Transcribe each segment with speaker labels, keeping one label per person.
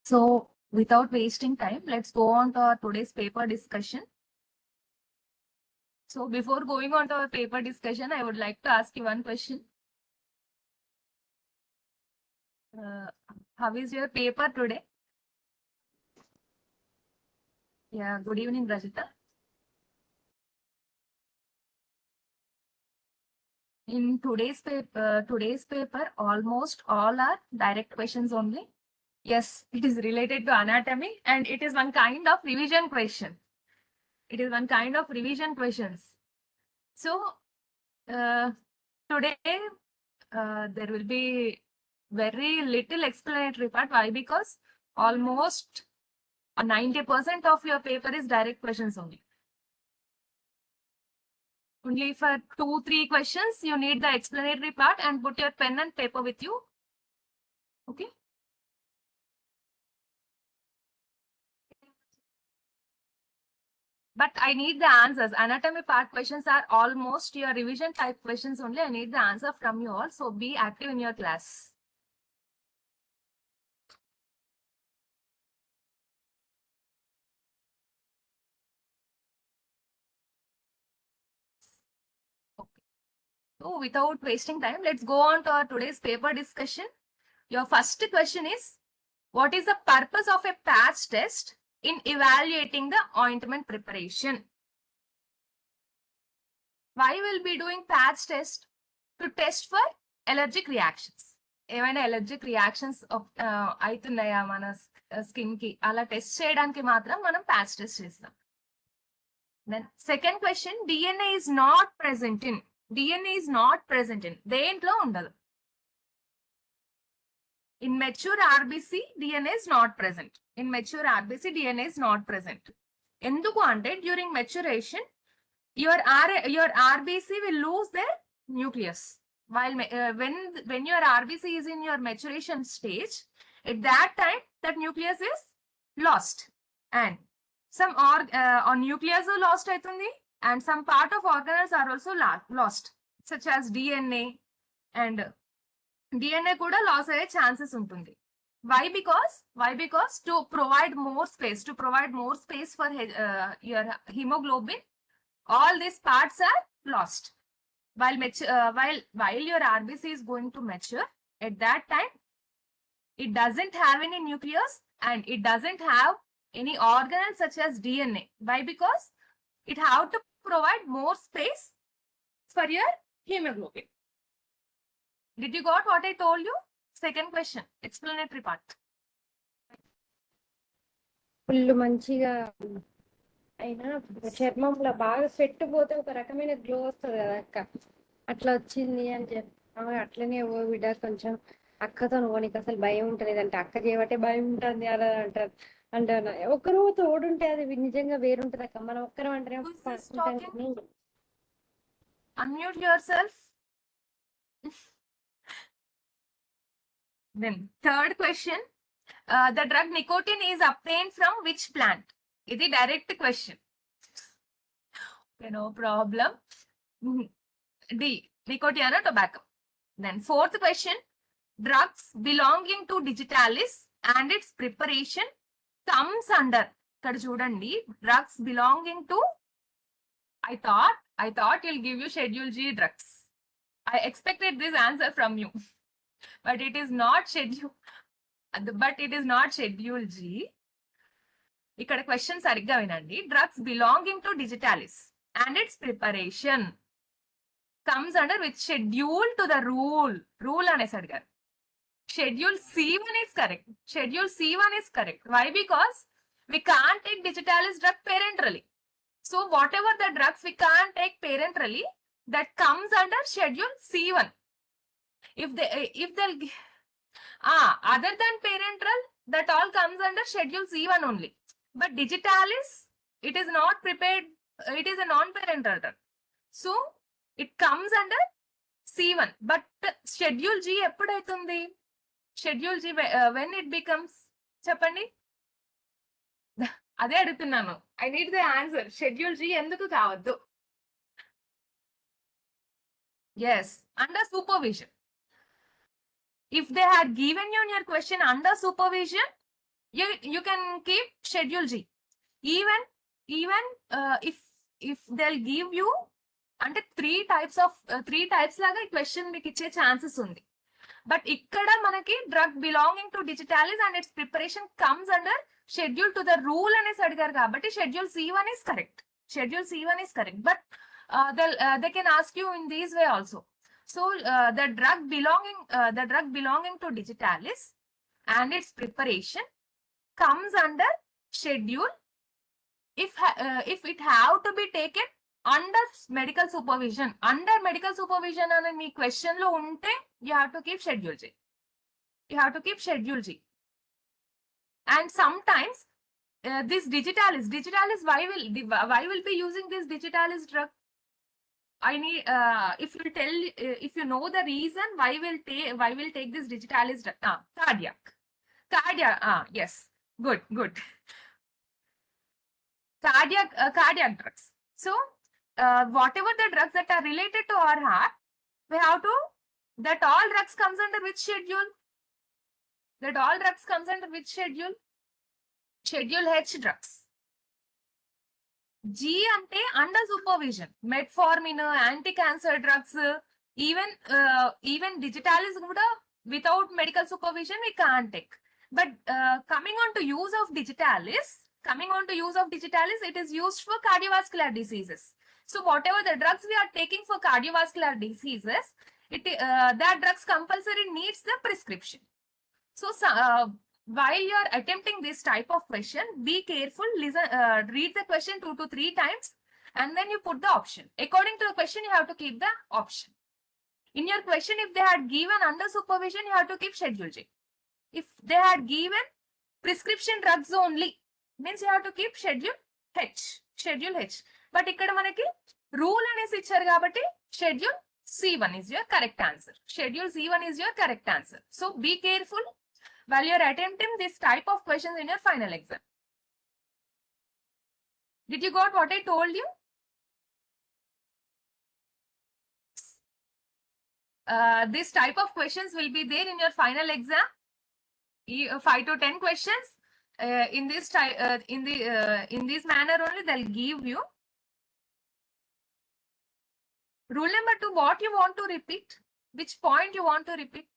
Speaker 1: So without wasting time, let's go on to our today's paper discussion. So before going on to our paper discussion, I would like to ask you one question. How is your paper today? Yeah, good evening, Rajita. In today's paper, almost all are direct questions only. Yes, it is related to anatomy and it is one kind of revision question. It is one kind of revision questions. So today there will be very little explanatory part. Why? Because almost 90% of your paper is direct questions only. Only for 2-3 questions, you need the explanatory part and put your pen and paper with you. Okay. But I need the answers. Anatomy part questions are almost your revision type questions only. I need the answer from you all. So be active in your class. Okay. So without wasting time, let's go on to our today's paper discussion. Your first question is, what is the purpose of a patch test in evaluating the ointment preparation? Why will be doing patch test? To test for allergic reactions. ఏమైనా allergic reactions అవుతున్నాయా మన skin కి అలా test చేయడానికి మాత్రం మనం patch test చేస్తాం. Then second question, DNA is not present in దేంట్లో ఉండదు. In mature RBC, DNA is not present. ఎందుకు అంటే during maturation, your RBC will lose their nucleus. While when your RBC is in your maturation stage, at that time that nucleus is lost, and some nucleus lost aitundi, and some part of organelles are also lost, such as DNA, and DNA kuda loss aye chances untundi. Why? Because to provide more space for your hemoglobin, all these parts are lost. While your RBC is going to mature, at that time it doesn't have any nucleus and it doesn't have any organelle such as DNA. Why? Because it have to provide more space for your hemoglobin. Did you got what I told you? Second question, explanatory part.
Speaker 2: Full మంచిగా అయినా చర్మంలో బాగా sweat పోతే ఒక రకమైన glow వస్తుంది కదా అక్క, అట్లా వచ్చింది అని చెప్పి అట్లనే ఓ బిడ్డ కొంచెం అక్కతో నువ్వు నీకు అసలు భయం ఉంటుంది అంటే అక్క చేయబట్టే భయం ఉంటుంది అలా అంటారు. అంటాను ఒక్కరు తోడుంటే అది నిజంగా వేరుంటది అక్క. మనం ఒక్కరం అంటే
Speaker 1: unmute yourself. Then third question, the drug nicotine is obtained from which plant? ఇది direct question. Okay, no problem. D, nicotiana tobacco. Then fourth question, drugs belonging to digitalis and its preparation comes under. ఇక్కడ చూడండి, drugs belonging to, I thought you'll give you schedule G drugs. I expected this answer from you. But it is not schedule G. ఇక్కడ question సరిగ్గా వినండి. Drugs belonging to digitalis and it's preparation comes under with schedule to the rule అనేసి అడిగారు. Schedule C1 is correct. Why? Because we can't take digitalis drug parenterally. So whatever the drugs we can't take parenterally, that comes under schedule C1. If they'll other than parenteral, that all comes under schedule C1 only. But digitalis, it is not prepared, it is a non-parenteral drug, so it comes under C1. But schedule G eppudaitundi? Schedule G when it becomes, చెప్పండి, అదే అడుగుతున్నాను. I need the answer. Schedule G ఎందుకు కావద్దు? Yes, under supervision. If they had given you in your question under supervision, You can keep schedule G. Even if they'll give you అంటే three types లాగా ఈ question మీకు ఇచ్చే chances ఉంది. But ఇక్కడ మనకి drug belonging to digitalis and it's preparation comes under schedule to the rule అనేసి అడిగారు కాబట్టి schedule C1 is correct. Schedule C1 is correct. But they can ask you in this way also. So the drug belonging to digitalis and its preparation comes under schedule if it have to be taken under medical supervision. Under medical supervision అని మీ question లో ఉంటే you have to keep schedule G. You have to keep schedule G. And sometimes this digitalis why will be using this digitalis drug? I need if you know the reason why will take this digitalis drug. Cardiac. Yes, good. Cardiac drugs. So whatever the drugs that are related to our heart, we have to, that all drugs comes under which schedule? That all drugs comes under which schedule? Schedule H drugs. G ante under supervision. Metformin, anti-cancer drugs, even digitalis kuda without medical supervision we can't take. But coming on to use of digitalis, it is used for cardiovascular diseases. So whatever the drugs we are taking for cardiovascular diseases, that drugs compulsory needs the prescription. So while you are attempting this type of question, be careful, listen, read the question 2 to 3 times and then you put the option. According to the question, you have to keep the option. In your question, if they had given under supervision, you have to keep schedule J. If they had given prescription drugs only, means you have to keep schedule H. But ikkada manaki rule anesi icharu kabatti schedule C1 is your correct answer. Schedule C1 is your correct answer. So be careful while you are attempting this type of questions in your final exam. Did you got what I told you? This type of questions will be there in your final exam. 5 to 10 questions in this manner only they'll give you. Rule number 2, what you want to repeat? Which point you want to repeat?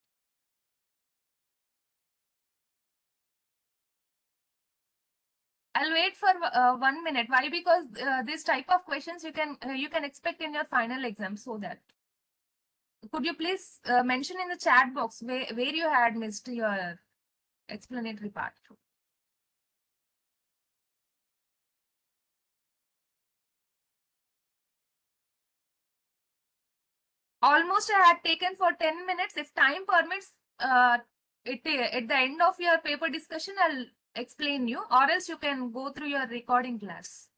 Speaker 1: I'll wait for 1 minute. Why? Because this type of questions you can expect in your final exam. So that, could you please mention in the chat box where you had missed your explanatory part? Almost I had taken for 10 minutes. If time permits, at the end of your paper discussion, I'll explain you, or else you can go through your recording class.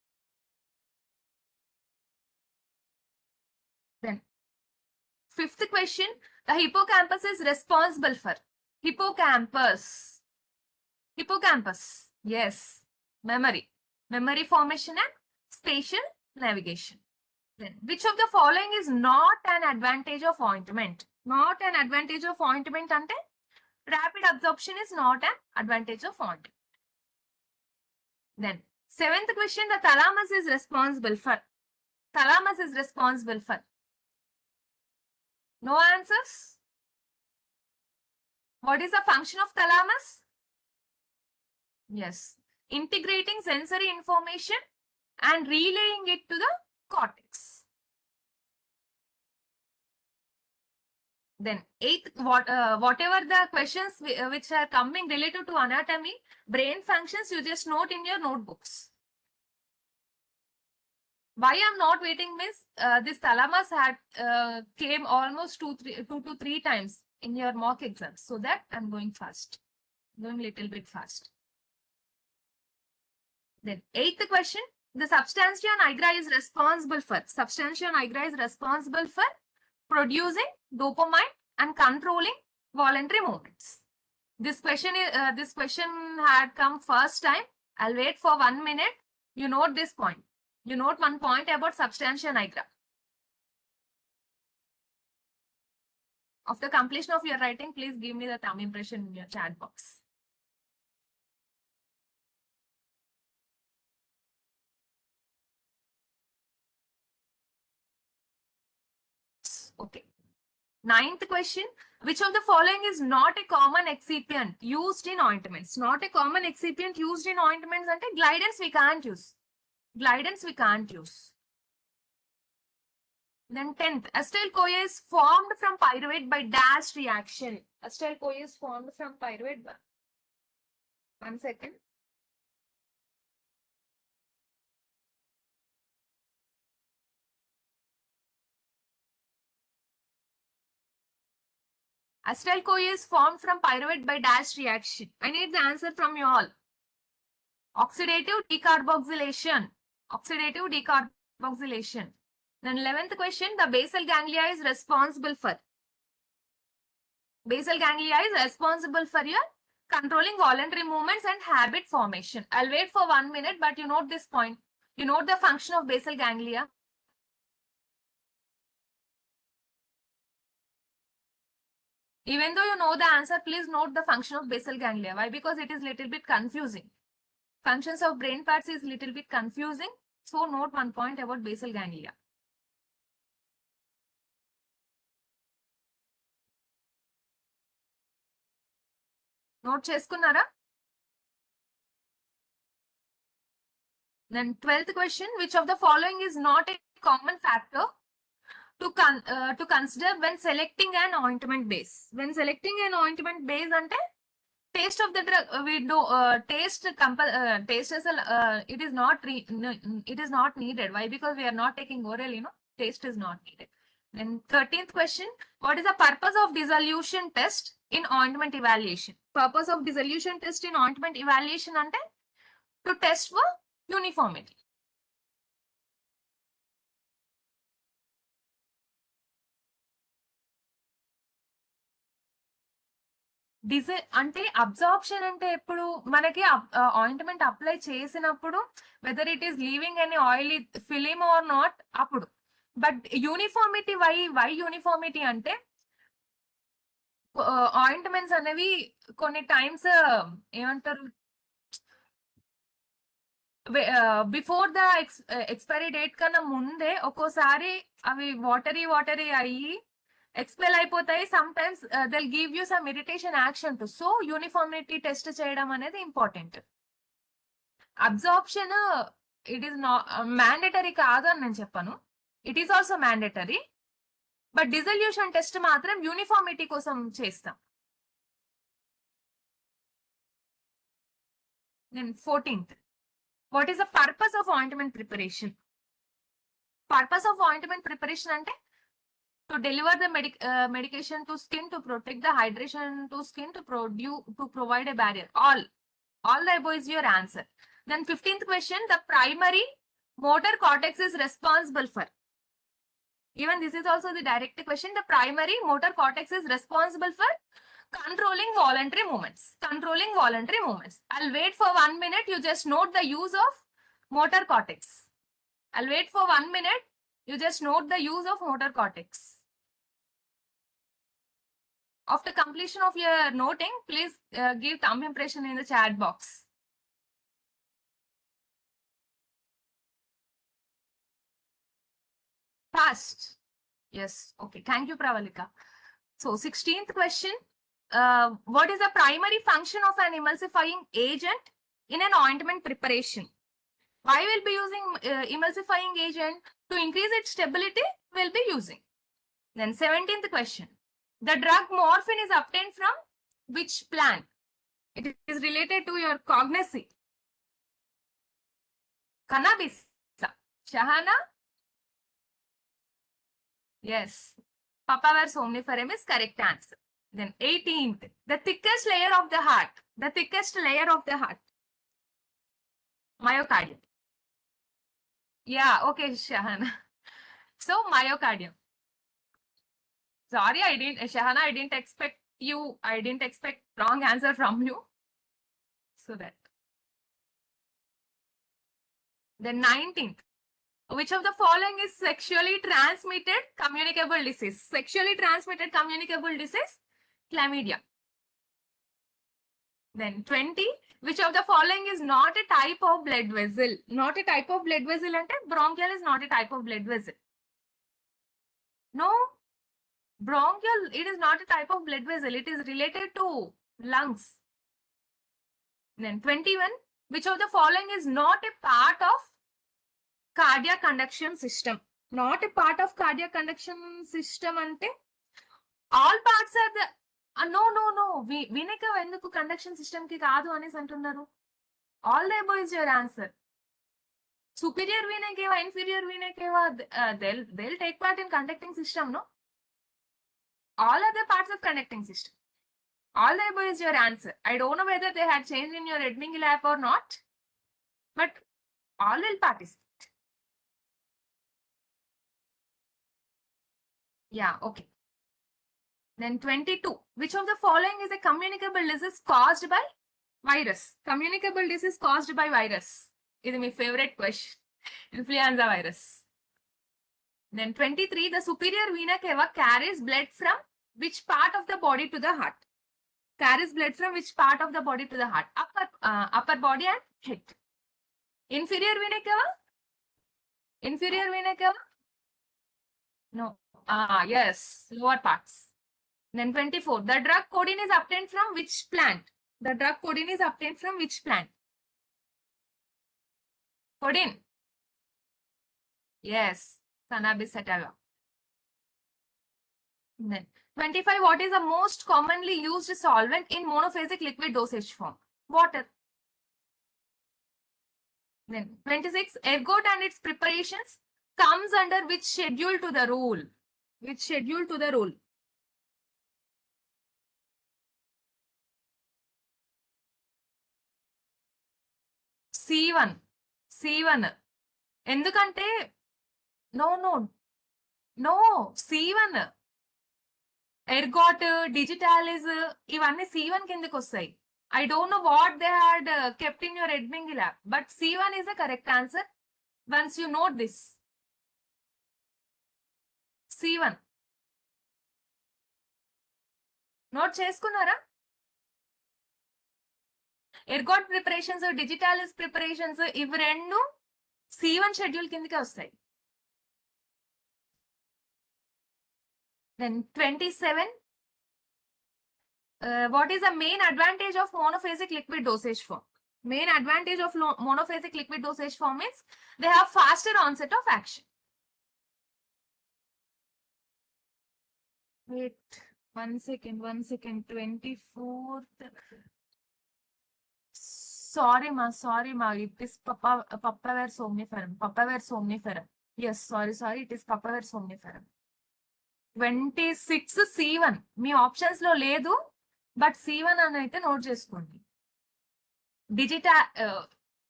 Speaker 1: Then, 5th question, the hippocampus is responsible for. Hippocampus, yes, memory formation and spatial navigation. Then, which of the following is not an advantage of ointment? Not an advantage of ointment ante rapid absorption is not an advantage of ointment. Then 7th question, the thalamus is responsible for. No answers. What is the function of thalamus? Yes, integrating sensory information and relaying it to the cortex. Then 8th, whatever the questions which are coming related to anatomy, brain functions, you just note in your notebooks. Why I'm not waiting means this thalamus had came almost 2 to 3 times in your mock exams. So that I'm going little bit fast. Then 8th question, the substantia nigra is responsible for producing dopamine and controlling voluntary movements. This question had come first time. I'll wait for 1 minute. You note this point. You note one point about substantia nigra. After completion of your writing, please give me the thumb impression in your chat box. Okay. 9th question. Which of the following is not a common excipient used in ointments? Not a common excipient used in ointments ante glidants we can't use. Glidants we can't use. Then 10th. Acetyl-CoA is formed from pyruvate by dash reaction. Acetyl-CoA is formed from pyruvate by... 1 second. Acetyl-CoA is formed from pyruvate by dash reaction. I need the answer from you all. Oxidative decarboxylation. Oxidative decarboxylation. Then 11th question. The basal ganglia is responsible for. Basal ganglia is responsible for your controlling voluntary movements and habit formation. I'll wait for 1 minute, but you note this point. You note the function of basal ganglia. Even though you know the answer, please note the function of basal ganglia. Why? Because it is little bit confusing. Functions of brain parts is little bit confusing. So note 1 point about basal ganglia. Note చేసుకున్నారా? Then 12th question, which of the following is not a common factor to consider when selecting an ointment base? When selecting an ointment base ante taste of the drug we do taste as a it is not needed. Why? Because we are not taking oral, taste is not needed. Then 13th question, what is the purpose of dissolution test in ointment evaluation? Purpose of dissolution test in ointment evaluation ante to test for uniformity. అంటే absorption అంటే ఎప్పుడు మనకి ointment apply చేసినప్పుడు whether it is leaving any oily film or not అప్పుడు. But uniformity why uniformity అంటే ointments అనేవి కొన్ని times ఏమంటారు బిఫోర్ ద ఎక్స్పైరీ డేట్ కన్నా ముందే ఒక్కోసారి అవి వాటరీ అయ్యి ఎక్స్పెల్ అయిపోతాయి. Some times they'll give you some irritation action too. So uniformity test చేయడం అనేది important. Absorption it is mandatory కాదు అని నేను చెప్పను, it is also mandatory. But dissolution test మాత్రం యూనిఫార్మిటీ కోసం చేస్తాం. Then 14th, what is the purpose of ointment preparation? Purpose of ointment preparation ante to deliver the medication to skin, to protect the hydration to skin, to provide a barrier. All the above is your answer. Then 15th question, the primary motor cortex is responsible for. Even this is also the direct question. The primary motor cortex is responsible for controlling voluntary movements. Controlling voluntary movements. I'll wait for 1 minute. You just note the use of motor cortex. I'll wait for 1 minute. You just note the use of motor cortex. After completion of your noting, please give thumb impression in the chat box. Fast. Yes. Okay. Thank you, Pravalika. So 16th question. What is the primary function of an emulsifying agent in an ointment preparation? Why we'll be using emulsifying agent? To increase its stability, we'll be using. Then 17th question. The drug morphine is obtained from which plant? It is related to your cognacy. Cannabis. Shahana? Yes. Papaver somniferum is correct answer. Then 18th, the thickest layer of the heart. The thickest layer of the heart. Myocardium. Yeah, okay, Shahana. So, myocardium. Sorry, Shahana, I didn't expect wrong answer from you. So that. Then 19th, which of the following is sexually transmitted communicable disease? Sexually transmitted communicable disease? Chlamydia. Then 20, which of the following is not a type of blood vessel? Not a type of blood vessel ante bronchial is not a type of blood vessel. No, Bronchial, it is not a type of blood vessel. It is related to lungs. Then 21, which of the following is not a part of cardiac conduction system? Not a part of cardiac conduction system ante all parts are the no. వినక ఎందుకు conduction system కి కాదు అనేసి అంటున్నారు. All the above is your answer. Superior vena cava, inferior vena cava, they'll take part in conducting system, no? All are the parts of conducting system. All the above is your answer. I don't know whether they had changed in your admitting lab or not, but all will participate. Yeah, okay. Then 22. Which of the following is a communicable disease caused by virus? Communicable disease caused by virus. This is my favorite question. Influenza virus. Then 23. The superior vena cava carries blood from which part of the body to the heart? Carries blood from which part of the body to the heart? Upper body and head. Inferior vena cava? Inferior vena cava? No. Yes. Lower parts. Then 24. The drug codeine is obtained from which plant? The drug codeine is obtained from which plant? Codeine. Yes. Cannabis sativa. Then 25. What is the most commonly used solvent in monophasic liquid dosage form? Water. Then 26. Ergot and its preparations comes under which schedule to the rule? Which schedule to the rule? C1. C1. ఎందుకంటే no C1 ఎర్గాట్ digitalis ఇవన్నీ C1 కిందకి వస్తాయి. I don't know what they had kept in your admin lab, but C1 is the correct answer once you note this. C1 note చేసుకున్నారా? ఎర్గాట్ preparations digitalis preparations ఇవి రెండు C1 schedule కిందకే వస్తాయి. Then 27. What is the main advantage of monophasic liquid dosage form? Main advantage of monophasic liquid dosage form is they have faster onset of action. Wait, one second. 24th. Sorry ma. It is papaver somniferum. Yes, sorry. It is papaver somniferum. 26 C1 me options లో లేదు, but C1 అని అయితే note చేసుకోండి.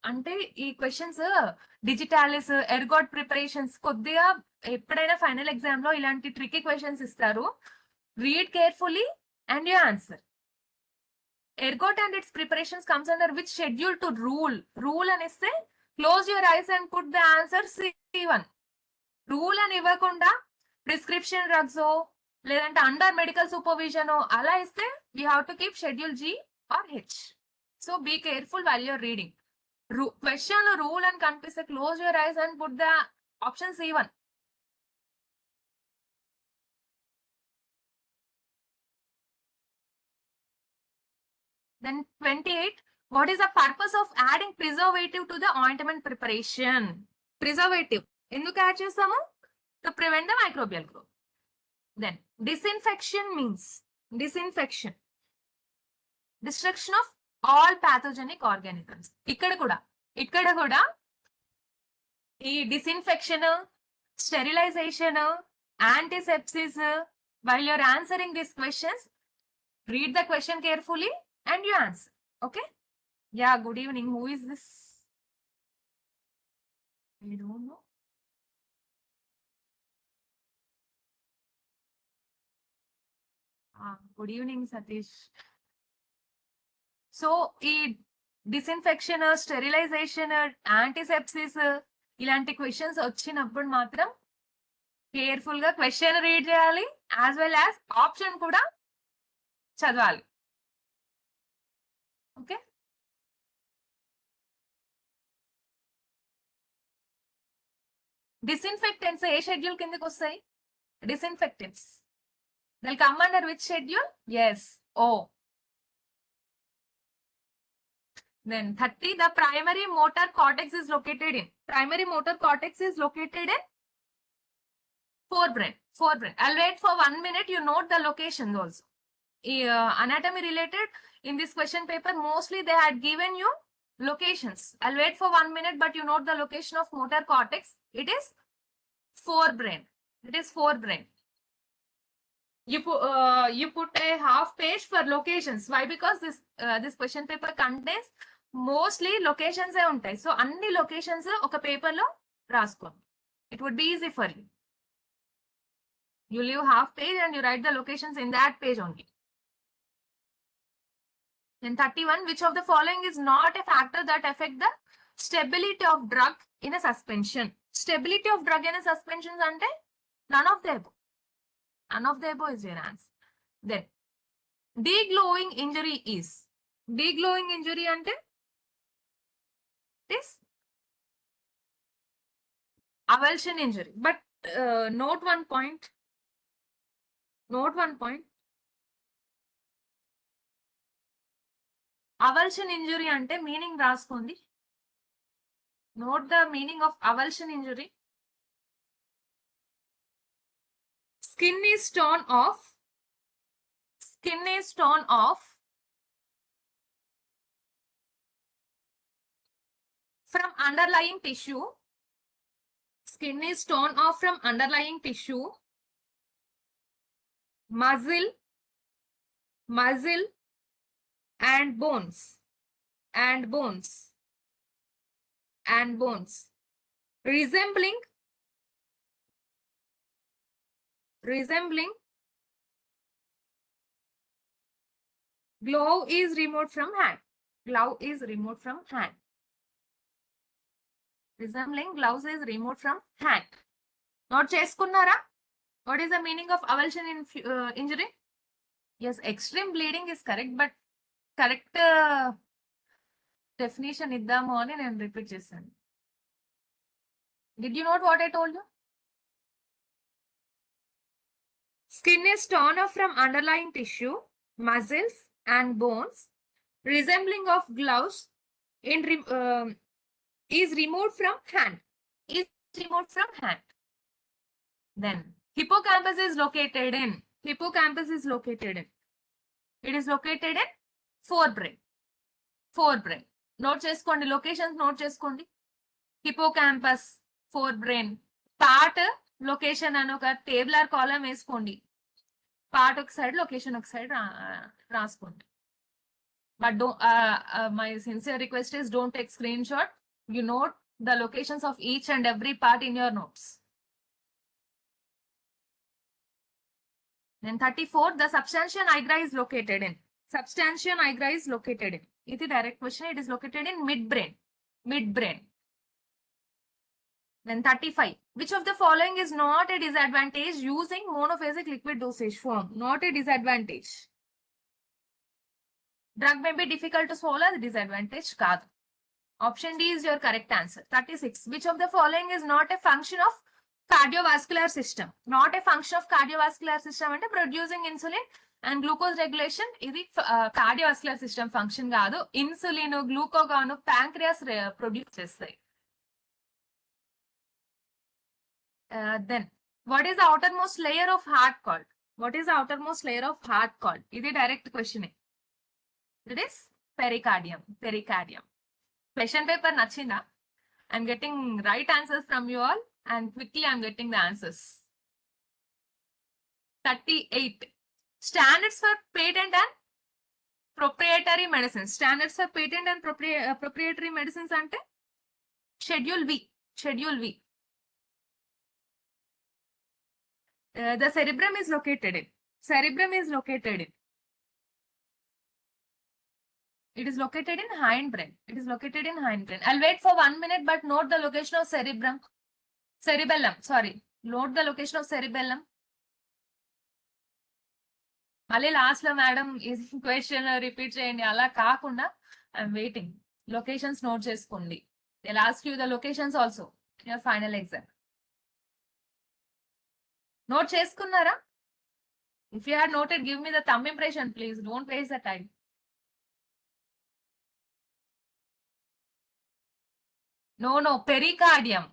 Speaker 1: అంటే ఈ questions digitalis ఎర్గాట్ preparations కొద్దిగా ఎప్పుడైనా final exam లో ఇలాంటి ట్రికీ క్వశ్చన్స్ ఇస్తారు. Read carefully and you answer. Ergot and its preparations comes under which schedule to rule అనేస్తే close your eyes and put the answer C1. Rule అని ఇవ్వకుండా prescription drugs లేదంటే under medical supervision అలా ఇస్తే we have to keep schedule G or H. So be careful while your reading. Question rule అని కనిపిస్తే close your eyes and put the option C1. Then 28. What is the purpose of adding preservative to the ointment preparation? Preservative ఎందుకు add చేస్తాము? To prevent the microbial growth. Then disinfection means destruction of all pathogenic organisms. ఇక్కడ కూడా ఈ disinfection, sterilisation, antisepsis. while you're answering these questions, read the question carefully and you answer. Okay? Yeah, good evening. Who is this? I don't know. Good evening, Satish. So ఈ disinfection, sterilisation, యాంటీసెప్సిస్ ఇలాంటి questions వచ్చినప్పుడు మాత్రం careful గా question read చేయాలి, as well as option కూడా చదవాలి. Okay, disinfectants ఏ schedule కిందకి వస్తాయి? Disinfectants They'll come under which schedule? Yes, O. Then 30, the primary motor cortex is located in. Primary motor cortex is located in forebrain. Forebrain. I'll wait for 1 minute. You note the locations also. Anatomy related, in this question paper, mostly they had given you locations. I'll wait for 1 minute, but you note the location of motor cortex. It is forebrain. It is forebrain. You put a half page for locations. Why? Because this question paper contains mostly locations ఏ ఉంటాయి. So అన్ని locations ఒక paper లో రాసుకోండి. It would be easy for you. You leave half page and you write the locations in that page only. Then 31, which of the following is not a factor that affect the stability of drug in a suspension? Stability of drug in a suspension ante none of the above. None of the above is your answer. Then deglowing injury is. Deglowing injury ante is avulsion injury. But note one point. Note one point. Avulsion injury ante meaning రాసుకోండి. Note the meaning of avulsion injury. Skin is torn off. Skin is torn off from underlying tissue. Skin is torn off from underlying tissue. Muscle and bones. And bones. And bones. Resembling glove is removed from hand. Glove is removed from hand. Resembling gloves is removed from hand. Note చేసుకున్నారా? What is the meaning of avulsion injury? Yes, extreme bleeding is correct, but correct definition ఇద్దాము అని నేను repeat చేశాను. Did you note what I told you? Skin is torn off from underlying tissue, muscles and bones, resembling of gloves is removed from hand. Is removed from hand. Then hippocampus is located in. Hippocampus is located in. It is located in forebrain. Forebrain. Note చేసుకోండి, locations note చేసుకోండి. Hippocampus, forebrain. Part location అని ఒక tabular column వేసుకోండి. Part ఒక side, location ఒక side రాసుకోండి. But don't, my sincere request is don't take screenshot. You note the locations of each and every part in your notes. Then 34, the substantia nigra is located in. Substantia nigra is located in. It is direct question. It is located in midbrain. Midbrain. Then 35, which of the following is not a disadvantage using monophasic liquid dosage form? Not a disadvantage. Drug may be difficult to swallow, the disadvantage కాదు. Option D is your correct answer. 36, which of the following is not a function of cardiovascular system? Not a function of cardiovascular system అంటే producing insulin and glucose regulation. ఇది cardiovascular system function కాదు. Insulin, glucagon, pancreas produce చేస్తాయి. Then what is the outermost layer of heart called? What is the outermost layer of heart called? ఇది direct question. It is pericardium. Pericardium. Question paper nachinda? I'm getting right answers from you all and quickly I'm getting the answers. 38. Standards for patent and proprietary medicines. Standards for patent and proprietary medicines ante Schedule V. Schedule V. The cerebrum is located in. Cerebrum is located in. It is located in hindbrain. It is located in hindbrain. I'll wait for 1 minute, but note the location of cerebrum. Cerebellum, sorry. Note the location of cerebellum. మళ్ళీ last లో madam ఈ question repeat చేయండి అలా కాకుండా I'm waiting. Locations note చేసుకోండి. They'll ask you the locations also in your final exam. Note చేసుకున్నారా? If you had noted, give me the thumb impression, please. Don't waste the time. No, pericardium.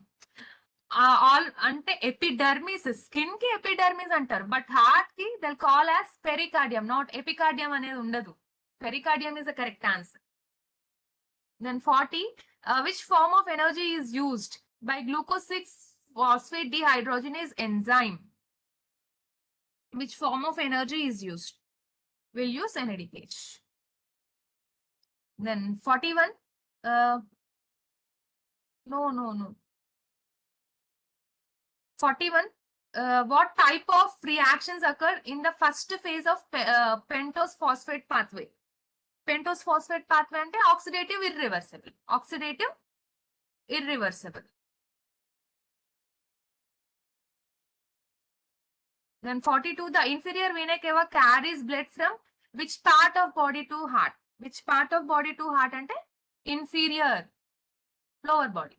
Speaker 1: All ante epidermis, skin ki epidermis antaru, but heart ki they'll call as pericardium, not epicardium anedi undadu. Pericardium is the correct answer. Then 40, which form of energy is used by glucose 6 phosphate dehydrogenase enzyme? Which form of energy is used? We'll use NADPH. Then 41, no. 41, what type of reactions occur in the first phase of pentose phosphate pathway? Pentose phosphate pathway ante oxidative irreversible. Oxidative irreversible. Then 42, the inferior vena cava carries blood from which part of body to heart? Which part of body to heart ante inferior, lower body.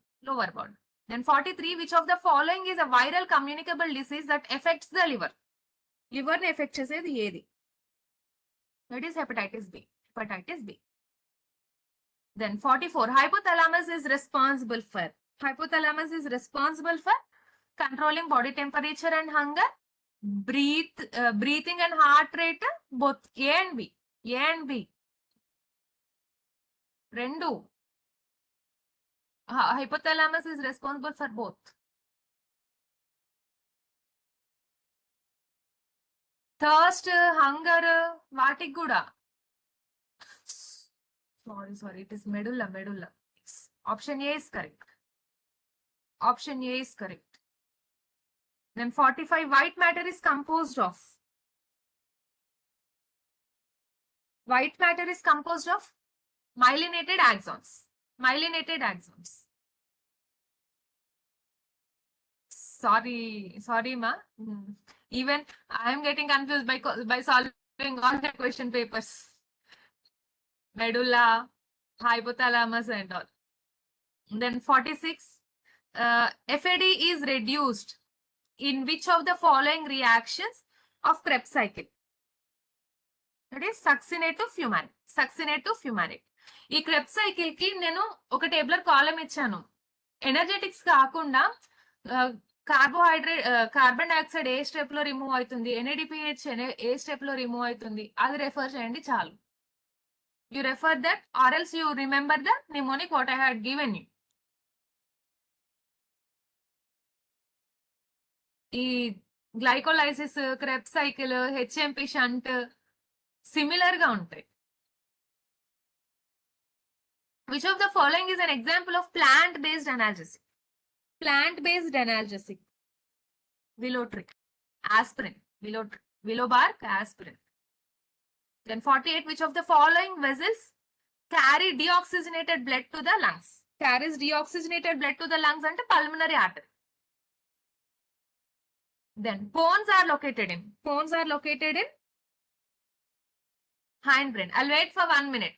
Speaker 1: Then 43, which of the following is a viral communicable disease that affects the liver? Liver ne affect chesedi edi? That is hepatitis B. Then 44, hypothalamus is responsible for controlling body temperature and hunger, breathing and heart rate, both A and B. Rendu. Hypothalamus is responsible for both. Thirst, hunger, vatik kuda. Sorry, it is medulla. Yes. Option A is correct. Then 45, white matter is composed of myelinated axons. Sorry, ma. Even I am getting confused by solving all the question papers. Medulla, hypothalamus and all. Then 46, FAD is reduced in which of the following reactions of Krebs cycle? That is succinate to fumarate. ఈ Krebs cycle కి నేను ఒక tabular కాలం ఇచ్చాను. Energetics కాకుండా carbon dioxide ఏ step లో remove అవుతుంది, NADPH ఏ step లో remove అవుతుంది, అది రెఫర్ చేయండి చాలు. You refer that or else you remember the mnemonic what I had given you. ఈ glycolysis, Krebs cycle, HMP shunt similar గా ఉంటాయి. Which of the following is an example of plant-based analgesic? Willow-tree, aspirin, willow bark, aspirin. Then 48, which of the following vessels carry deoxygenated blood to the lungs? Carries deoxygenated blood to the lungs ante pulmonary artery. Then bones are located in hindbrain. I'll wait for 1 minute.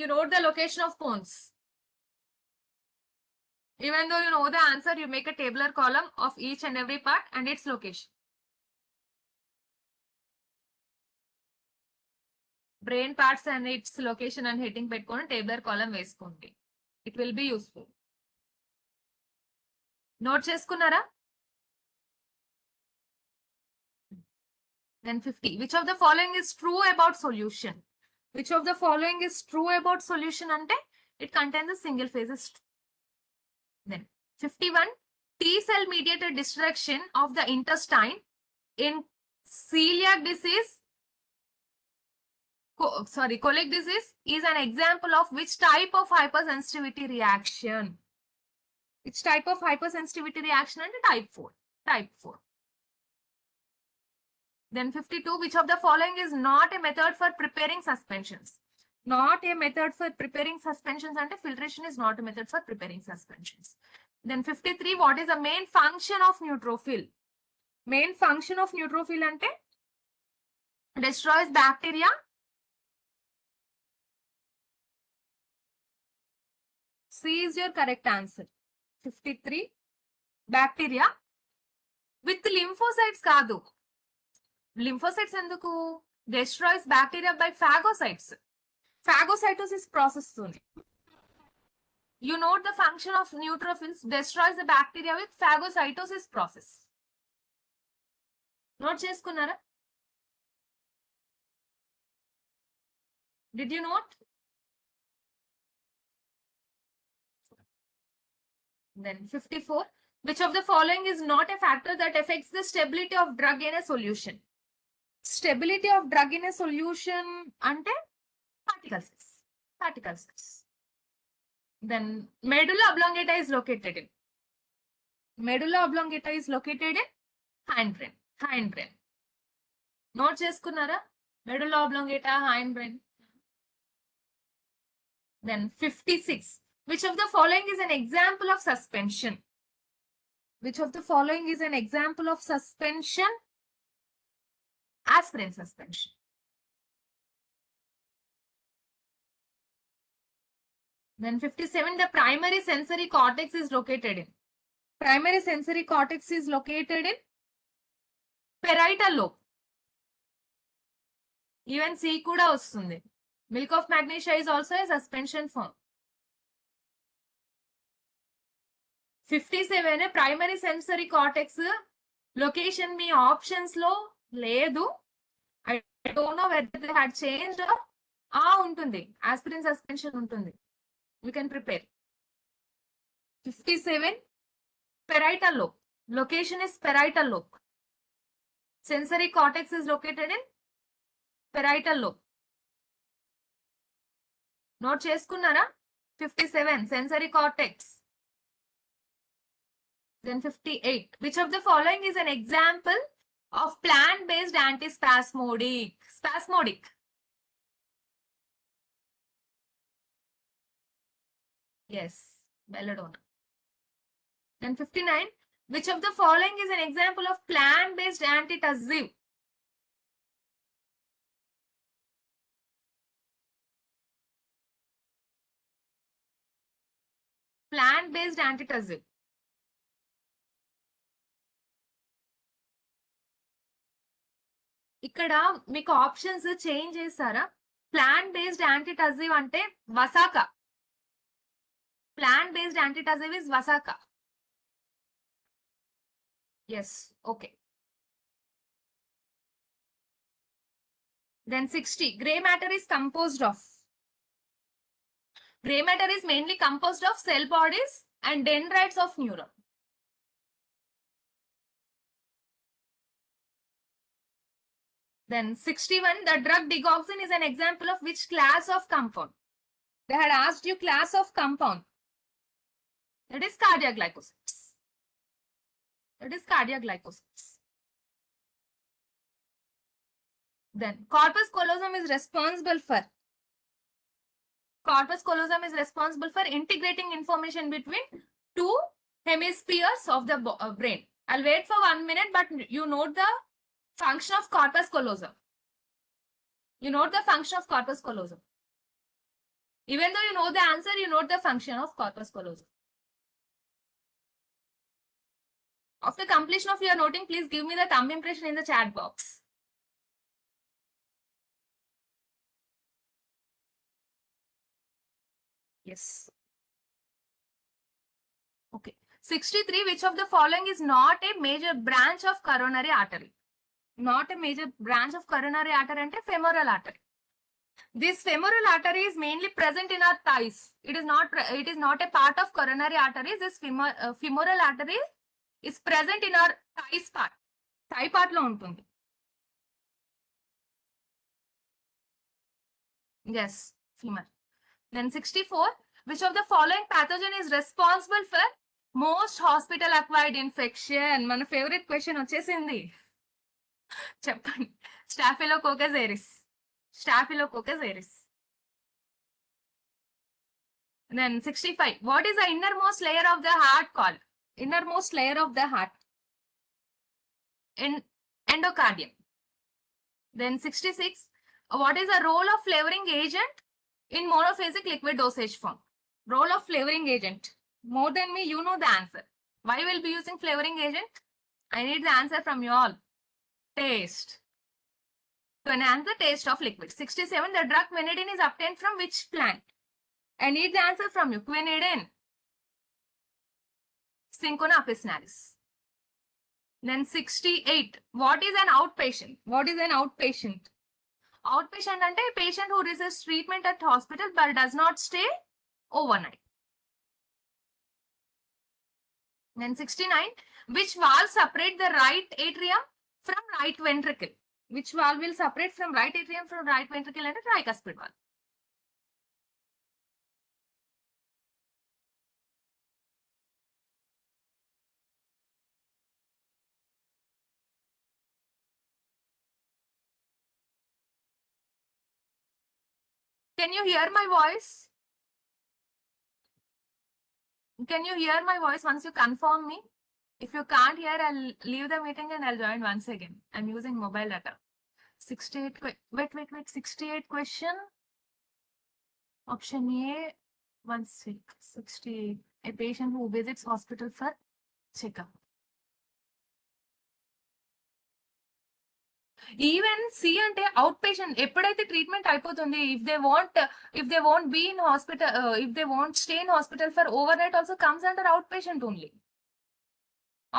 Speaker 1: You note the location of bones. Even though you know the answer, you make a tabular column of each and every part and its location. Brain parts and its location and heading పెట్టుకొని tabular column వేసుకోండి. It will be useful. Note చేసుకున్నారా? Then 50, which of the following is true about solution? Ante it contains a single phases. Then 51, T cell mediated destruction of the intestine in celiac disease, colic disease is an example of which type of hypersensitivity reaction? And type 4. Then 52, which of the following is not a method for preparing suspensions? And filtration is not a method for preparing suspensions. Then 53, what is the main function of neutrophil? Ante destroys bacteria. C is your correct answer. 53, bacteria with lymphocytes kaadu. Lymphocytes ఎందుకు? Destroys bacteria by phagocytes. Phagocytosis process తోని. You note the function of neutrophils destroys the bacteria with phagocytosis process. Note చేసుకున్నారా? Did you note? Then 54. Which of the following is not a factor that affects the stability of drug in a solution? Stability of drug in a solution ante particle size. Particle size. Then medulla oblongata is located in. Medulla oblongata is located in hindbrain. Hindbrain. Note చేసుకున్నారా? Medulla oblongata, hindbrain. Then 56. Which of the following is an example of suspension? Which of the following is an example of suspension? Aspirin suspension. Then 57. The primary sensory cortex is located in. Primary sensory cortex is located in parietal lobe. Even C kuda vastundi. Milk of magnesia is also a suspension form. 57. Primary sensory cortex location me options లో లేదు. I don't know whether they had changed or ఉంటుంది. Aspirin suspension ఉంటుంది. You can prepare. 57. Parietal lobe. Location is parietal lobe. Sensory cortex is located in parietal lobe. Note చేసుకున్నారా? 57. Sensory cortex. Then 58. Which of the following is an example of plant-based antispasmodic? Spasmodic. Yes, belladonna. Then 59. Which of the following is an example of plant-based antitussive? Plant-based antitussive. ఇక్కడ మీకు options change చేస్తారా? Plant based antitussive అంటే vasaka. Plant based antitussive is vasaka. Yes, okay. Then 60. Gray matter is composed of. Gray matter is mainly composed of cell bodies and dendrites of neuron. Then 61. The drug digoxin is an example of which class of compound? They had asked you class of compound. That is cardiac glycosides. That is cardiac glycosides. Then corpus callosum is responsible for. Corpus callosum is responsible for integrating information between two hemispheres of the brain. I'll wait for 1 minute, but you note the function of corpus callosum. You note the function of corpus callosum. Even though you know the answer, you note the function of corpus callosum. After completion of your noting, please give me the thumb impression in the chat box. Yes. Okay. 63. Which of the following is not a major branch of coronary artery? Not a major branch of coronary artery ante femoral artery. This femoral artery is mainly present in our thighs. It is not a part of coronary arteries. This femoral artery is present in our thighs part. Thigh part lo untundi. Yes, femur. Then 64. Which of the following pathogen is responsible for most hospital acquired infection? Mana favorite question వచ్చేసింది. చెప్పండి. Staphylococcus aureus. Staphylococcus aureus. Then 65. What is the innermost layer of the heart called? Innermost layer of the heart. Endocardium. Then 66. What is the role of flavoring agent in monophasic liquid dosage form? Role of flavoring agent. More than me, you know the answer. Why will be using flavoring agent? I need the answer from you all. Taste. to enhance the taste of liquid. 67, the drug quinidine is obtained from which plant? I need the answer from you. Quinidine, Cinchona officinalis. Then 68, what is an outpatient? What is an outpatient? Outpatient ante patient who receives treatment at hospital but does not stay overnight. Then 69, which valve separate the right atrium from right ventricle? Which valve will separate from right atrium from right ventricle and tricuspid valve? Can you hear my voice? Can you hear my voice once you confirm me? If you can't hear, I'll leave the meeting and I'll join once again. I'm using mobile data. 68, wait, 68 question. Option A, 68. A patient who visits hospital for checkup. Even C ante outpatient ఎప్పుడైతే treatment అయిపోతుంది, if they won't be in hospital, if they won't stay in hospital for overnight also comes under outpatient only.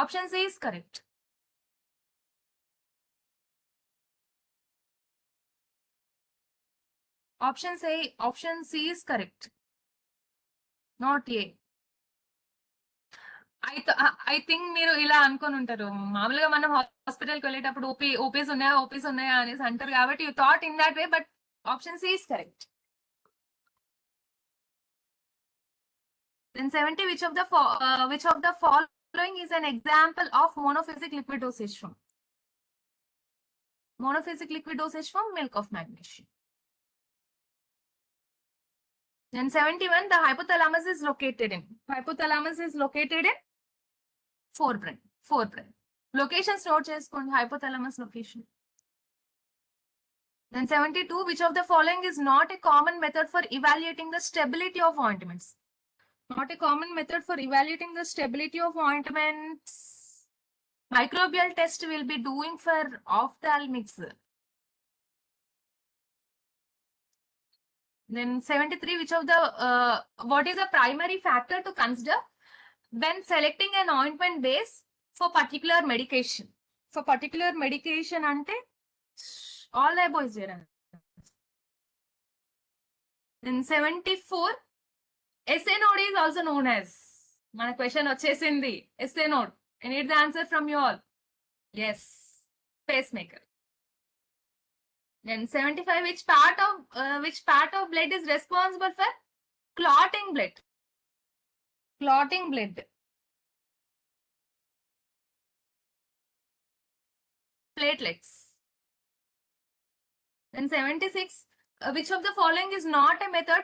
Speaker 1: Option C is correct. Option C is correct, not A. I think మీరు ఇలా అనుకొని ఉంటారు, మామూలుగా మనం హాస్పిటల్కి వెళ్ళేటప్పుడు OPs ఉన్నాయా అనేసి అంటారు కాబట్టి you thought in that way, but option C is correct. Then 70, which of the following is an example of monophasic liquid dosage form? Monophasic liquid dosage form, milk of magnesium. Then 71, the hypothalamus is located in forebrain. Locations note cheskondi, hypothalamus location. Then 72, which of the following is not a common method for evaluating the stability of ointments? Not a common method for evaluating the stability of ointments. Microbial test will be doing for ophthalmics. Then 73, which of the what is the primary factor to consider when selecting an ointment base for particular medication? For particular medication ante all the above is there. Then 74, SA node is also known as, మన question వచ్చేసింది, SA node. I need the answer from you all. Yes, pacemaker. Then 75, which part of blood is responsible for clotting blood? Platelets. Then 76, which of the following is not a method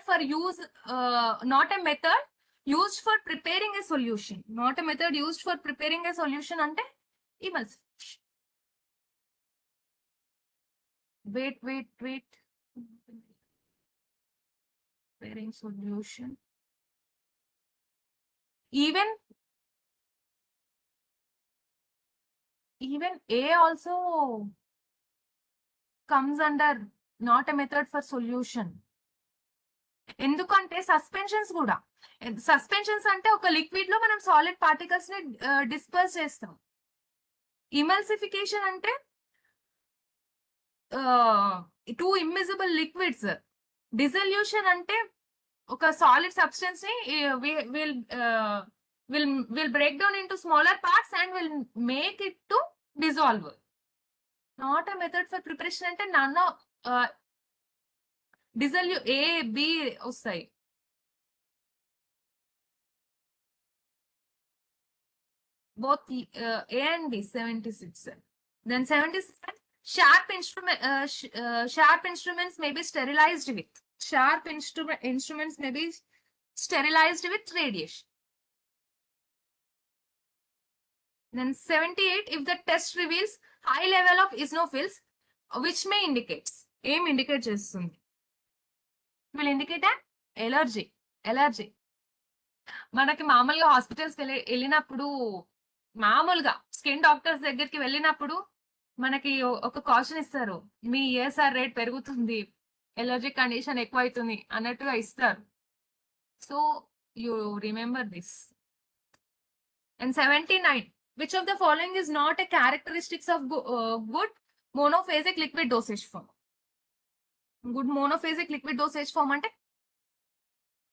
Speaker 1: used for preparing a solution? Not a method used for preparing a solution ante emulsification. Wait. Preparing solution. Even A also comes under not a method for solution. ఎందుకంటే suspensions కూడా, suspensions అంటే ఒక liquid లో మనం solid particles ని disperse చేస్తాం. ఇమల్సిఫికేషన్ అంటే two ఇమ్మిజిబుల్ liquids. Dissolution అంటే ఒక సాలిడ్ సబ్స్టెన్స్ ని will break down into smaller parts and will make it to dissolve. Not a method for preparation ante none of dissolve A, B వస్తాయి. Both A and B. 76. Then 77, sharp instruments may be sterilized with. Sharp instruments may be sterilized with radiation. Then 78, if the test reveals high level of eosinophils, which may indicates, aim indicate చేస్తుంది, will indicate an allergy. మనకి మామూలుగా హాస్పిటల్స్కి వెళ్ళినప్పుడు, మామూలుగా skin doctors దగ్గరికి వెళ్ళినప్పుడు మనకి ఒక కాషన్ ఇస్తారు, మీ ఈఎస్ఆర్ రేట్ పెరుగుతుంది, ఎలర్జిక్ కండిషన్ ఎక్కువ అవుతుంది అన్నట్టుగా ఇస్తారు. So you remember this. And 79, which of the following is not a characteristics of good monophasic liquid dosage form? Good monophasic liquid dosage form అంటే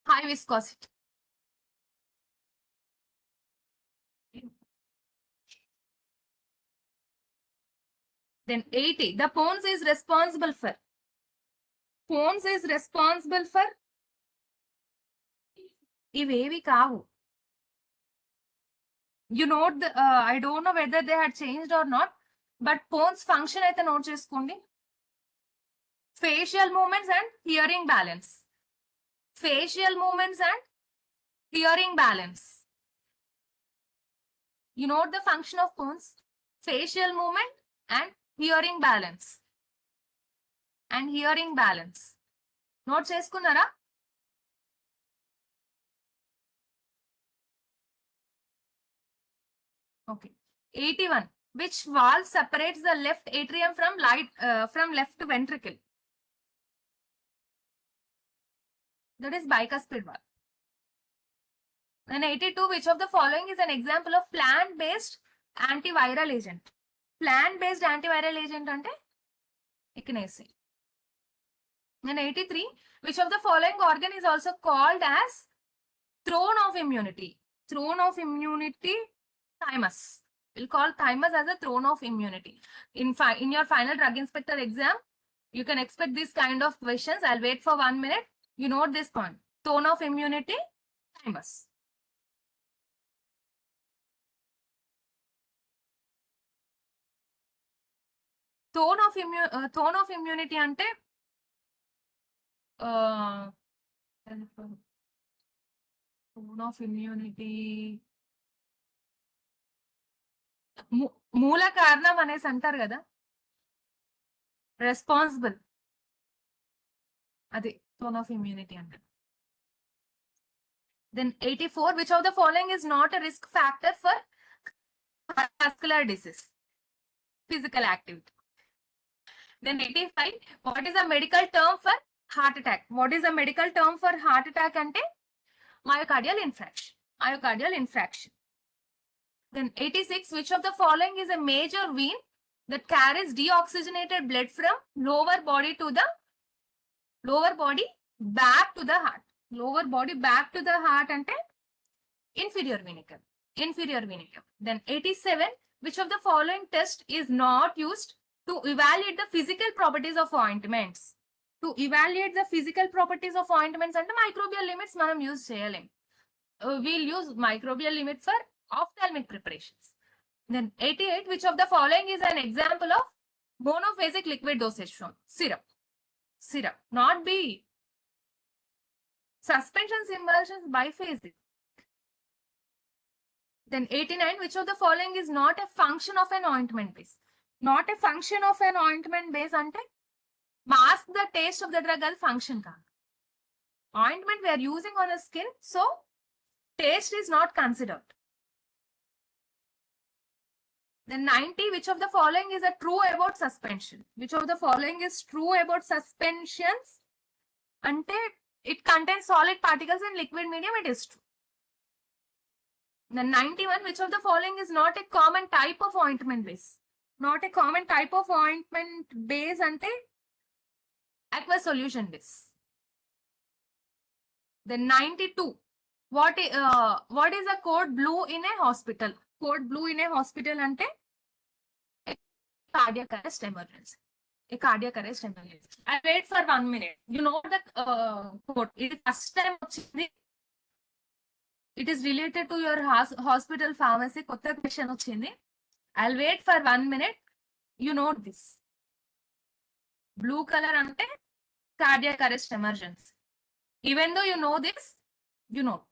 Speaker 1: high viscosity. Then 80, the Pons is responsible for ఇవేవి కావు. You note the I don't know whether they had changed or not, but Pons function అయితే note చేసుకోండి. Facial movements and hearing balance. Facial movements and hearing balance. You note the function of Pons: facial movement and hearing balance. And hearing balance. Note చేసుకున్నారా? Okay. 81. Which valve separates the left atrium from left ventricle? That is bicuspid valve. Then 82. Which of the following is an example of plant-based antiviral agent? Plant-based antiviral agent ante echinacea. Then 83. Which of the following organ is also called as throne of immunity? Throne of immunity, thymus. We'll call thymus as a throne of immunity. In your final drug inspector exam, you can expect this kind of questions. I'll wait for 1 minute. You note this point: throne of immunity, thymus. Throne of immunity ante throne of immunity మూల కారణం అనేసి అంటారు కదా, responsible, అది throne of immunity అంటారు. Then 84, which of the following is not a risk factor for vascular disease? Physical activity. Then 85, what is a medical term for heart attack? What is a medical term for heart attack ante myocardial infarction. Then 86, which of the following is a major vein that carries deoxygenated blood from lower body back to the heart? Lower body back to the heart ante inferior vena cava. Then 87, which of the following test is not used to evaluate the physical properties of ointments? To evaluate the physical properties of ointments ante microbial limits manam use cheyalem. We'll use microbial limit for ophthalmic preparations. Then 88, which of the following is an example of monophasic liquid dosage form? Syrup, not B. Suspension emulsions biphasic. Then 89, which of the following is not a function of an ointment base? Not a function of an ointment base ante mask the taste of the drug as function kaadu. Ointment we are using on the skin, so taste is not considered. Then 90, which of the following is a true about suspension? Which of the following is true about suspensions? Ante it contains solid particles in liquid medium, it is true. Then 91, which of the following is not a common type of ointment base? Not a common type of ointment base ante aqueous solution base. Then 92, what is a code blue in a hospital? Code blue in a hospital ante cardiac arrest emergency. A cardiac arrest emergency. I wait for 1 minute. You know the code. It is first time ochindi. It is related to your hospital pharmacy. Kotta question ochindi. I'll wait for 1 minute. You note this. Blue color ante cardiac arrest emergency. Even though you know this, you note.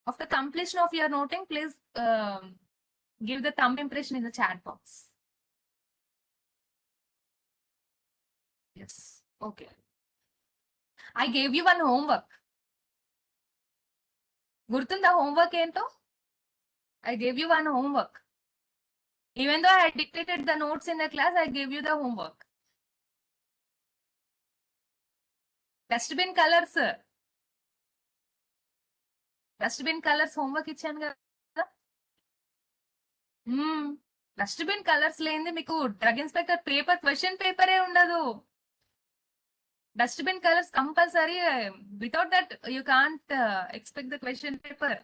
Speaker 1: After completion of your noting, please give the thumb impression in the chat box. Yes. Okay. I gave you one homework. Gurtunda homework ento? I gave you one homework. Even though I had dictated the notes in the class, I gave you the homework. Dustbin colors. Dustbin colors homework ఇచ్చాను కదా. Dustbin colours లేనిది మీకు drug inspector paper question పేపరే ఉండదు. Dustbin colours compulsory. Without that you can't expect the question paper.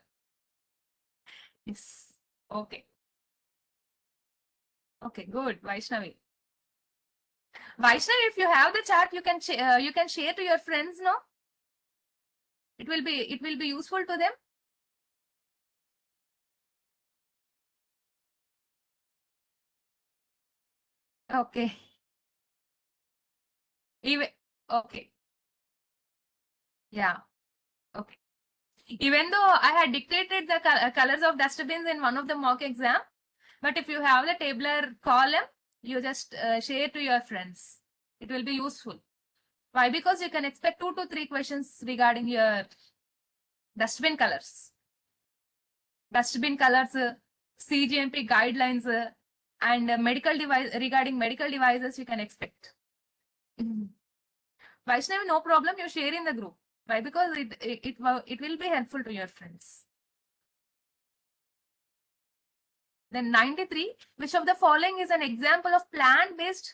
Speaker 1: Okay okay, good. Vaishnavi, if you have the chart, you can share to your friends, no? It will be useful to them. Okay. Even okay. Yeah. Okay. Even though I had dictated the colors of dustbins in one of the mock exam, but if you have the tabular column, you just share to your friends. It will be useful. Why? Because you can expect 2 to 3 questions regarding your dustbin colors. Dustbin colors, CGMP guidelines, and regarding medical devices you can expect. Vaishnavi, no problem. You share in the group. Why? Because it will be helpful to your friends. Then 93, which of the following is an example of plant-based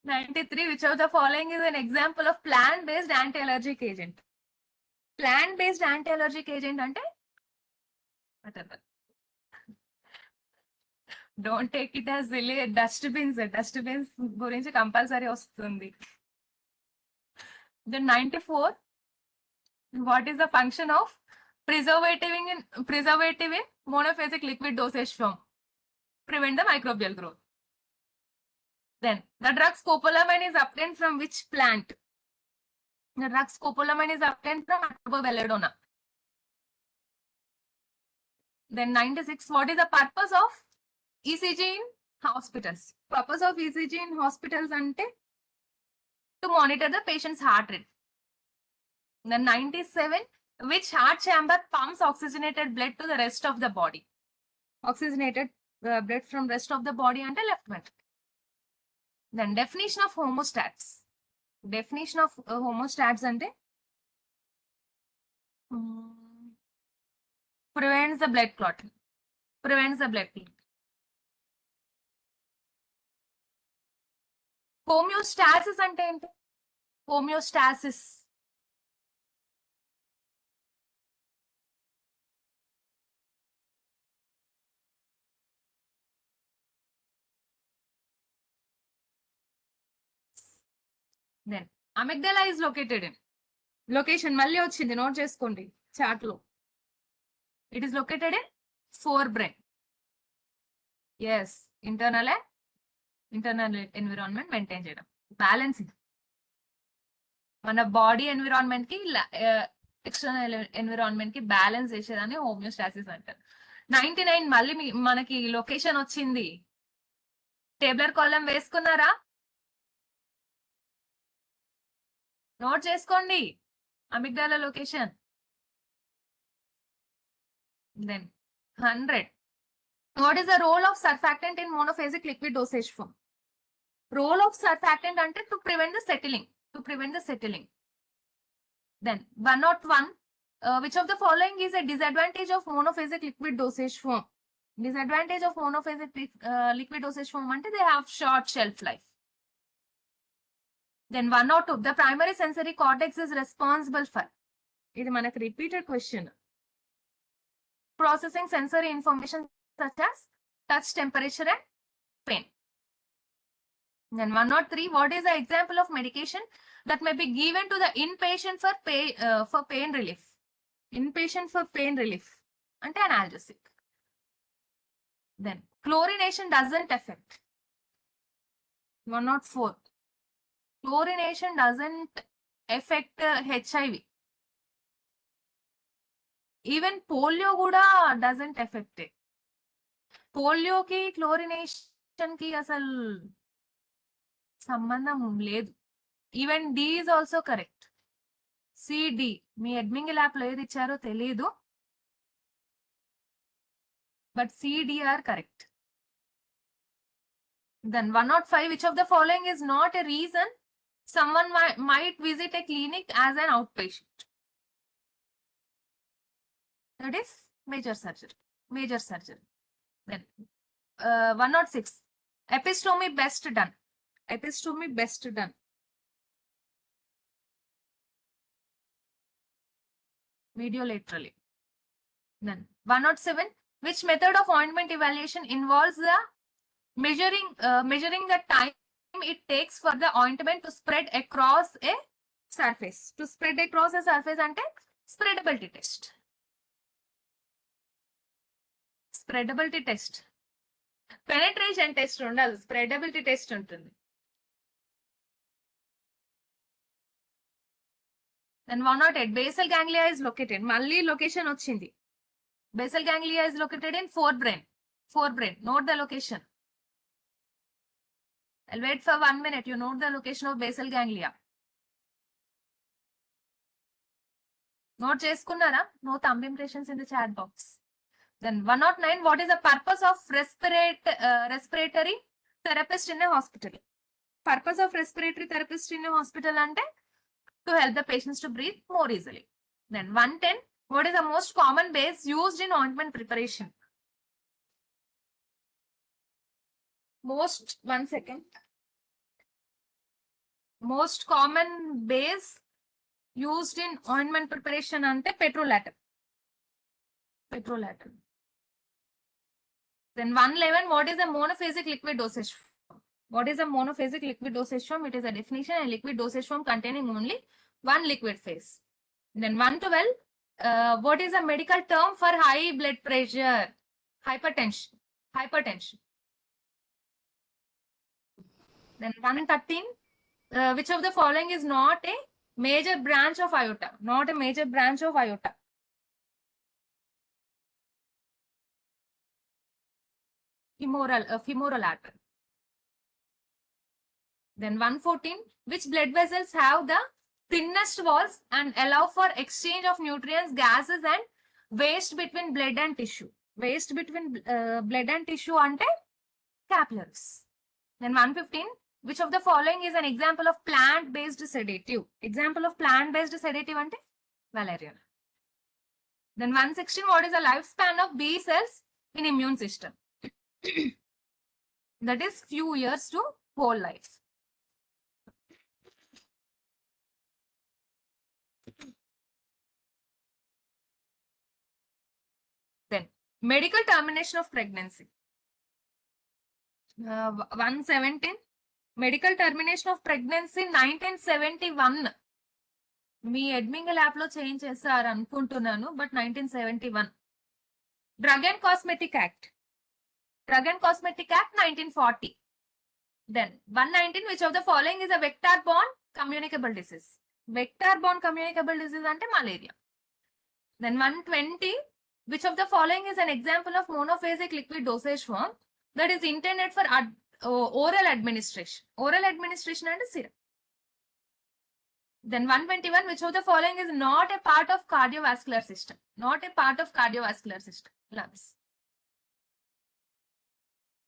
Speaker 1: 93, which of the following is an example of plant-based anti-allergic agent? Plant-based anti-allergic agent ante whatever. Don't take it as silly. Dustbins గురించి compulsory వస్తుంది. Then 94, what is the function of preservative in monophasic liquid dosage form? Prevent the microbial growth. Then the drug scopolamine is obtained from which plant? The drug scopolamine is obtained from Belladonna. Then 96, what is the purpose of ECG in hospitals? Purpose of ECG in hospitals ante to monitor the patient's heart rate. Then 97, which heart chamber pumps oxygenated blood to the rest of the body? Oxygenated blood from rest of the body ante left ventricle. Then definition of homostats. Definition of homostats ante prevents the blood clotting. Prevents the blood clotting. Homeostasis ante enti? Homeostasis. Then amygdala is located in location మళ్ళీ వచ్చింది, note చేసుకోండి chart లో. It is located in forebrain. Yes, internal environment maintain చేయడం, balancing. మన body environment కి external environment కి balance చేసేదాన్ని homeostasis అంటారు. 99, మళ్ళీ మనకి లొకేషన్ వచ్చింది. టేబులర్ కాలం వేసుకున్నారా? నోట్ చేసుకోండి amygdala location. Then 100, what is the role of surfactant in monophasic liquid dosage form? Role of surfactant ante to prevent the settling. Then 101, which of the following is a disadvantage of monophasic liquid dosage form? Disadvantage of monophasic liquid dosage form ante they have short shelf life. Then 102, the primary sensory cortex is responsible for, ఇది మనకు repeated question, processing sensory information such as touch, temperature and pain. Then 103, what is the example of medication that may be given to the inpatient for pain relief? Inpatient for pain relief ante analgesic. Then chlorination doesn't affect. 104, chlorination doesn't affect HIV. Even polio kuda doesn't affect it. Polio ki chlorination ki asal సంబంధం లేదు. Even D is also correct. సిడి మీ అడ్మింగ్ lab లో ఏది ఇచ్చారో తెలియదు. but C, D are correct. Then 105, which of the following is not a reason someone might visit a clinic as an outpatient? That is major surgery. Major surgery. Then 106, epistomy best done. Epistomy best done. Mediolaterally. Then 107, which method of ointment evaluation involves the measuring the time it takes for the ointment to spread across a surface? To spread across a surface ante spreadability test. Spreadability test. Penetration test undadu, spreadability test untundi. Then 108, basal ganglia is located. Malli location ochindi. Basal ganglia is located in forebrain. Forebrain. Note the location. I'll wait for 1 minute. You note the location of basal ganglia. Note cheskunnara? No thumb impressions in the chat box. Then 109, what is the purpose of respiratory therapist in a hospital? Purpose of respiratory therapist in a hospital ante to help the patients to breathe more easily. Then 110, what is the most common base used in ointment preparation? Most common base used in ointment preparation ante petrolatum. Then 111, what is a monophasic liquid dosage form? What is a monophasic liquid dosage form? It is a definition, a liquid dosage form containing only one liquid phase. Then 112, what is a medical term for high blood pressure? Hypertension. Then 113, which of the following is not a major branch of aorta? Not a major branch of aorta. Femoral artery. Then 114, which blood vessels have the thinnest walls and allow for exchange of nutrients, gases and waste between blood and tissue? Waste between blood and tissue ante capillaries. Then 115, which of the following is an example of plant-based sedative? Example of plant-based sedative ante valerian. Then 116, what is the lifespan of B cells in immune system? That is few years to whole life. Then medical termination of pregnancy. 117, medical termination of pregnancy 1971. మీ ఎడ్మింగ్ lab లో change చేశారు అనుకుంటున్నాను, but 1971. Drug and cosmetic act. 1940. Then 119, which of the following is a vector-borne communicable disease? Vector-borne communicable disease ante malaria. Then 120, which of the following is an example of monophasic liquid dosage form that is intended for oral administration? Oral administration and syrup. Then 121, which of the following is not a part of cardiovascular system? Not a part of cardiovascular system. Lungs.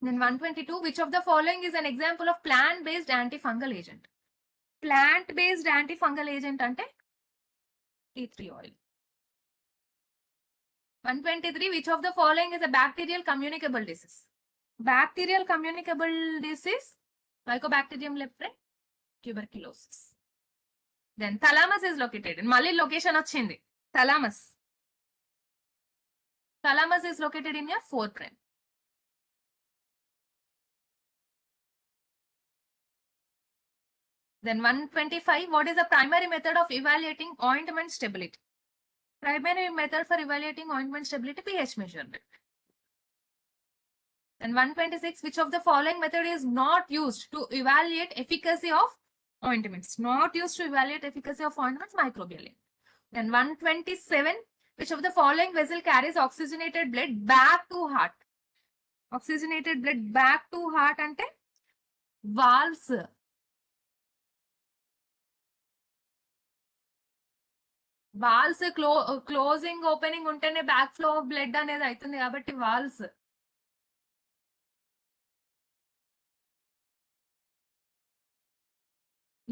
Speaker 1: Then 122, which of the following is an example of plant-based antifungal agent? Plant-based antifungal agent ante tea tree oil. 123, which of the following is a bacterial communicable disease? Bacterial communicable disease, Mycobacterium leprae, tuberculosis. Then thalamus is located. Malli location ochindi. Thalamus. Thalamus is located in your forebrain. Then 125, what is the primary method of evaluating ointment stability? Primary method for evaluating ointment stability, pH measurement. Then 126, which of the following method is not used to evaluate efficacy of ointments? Not used to evaluate efficacy of ointments, microbial. Then 127, which of the following vessel carries oxygenated blood back to heart? Oxygenated blood back to heart ante valves. Valves closing opening ఉంటేనే back flow of blood అనేది అవుతుంది కాబట్టి valves.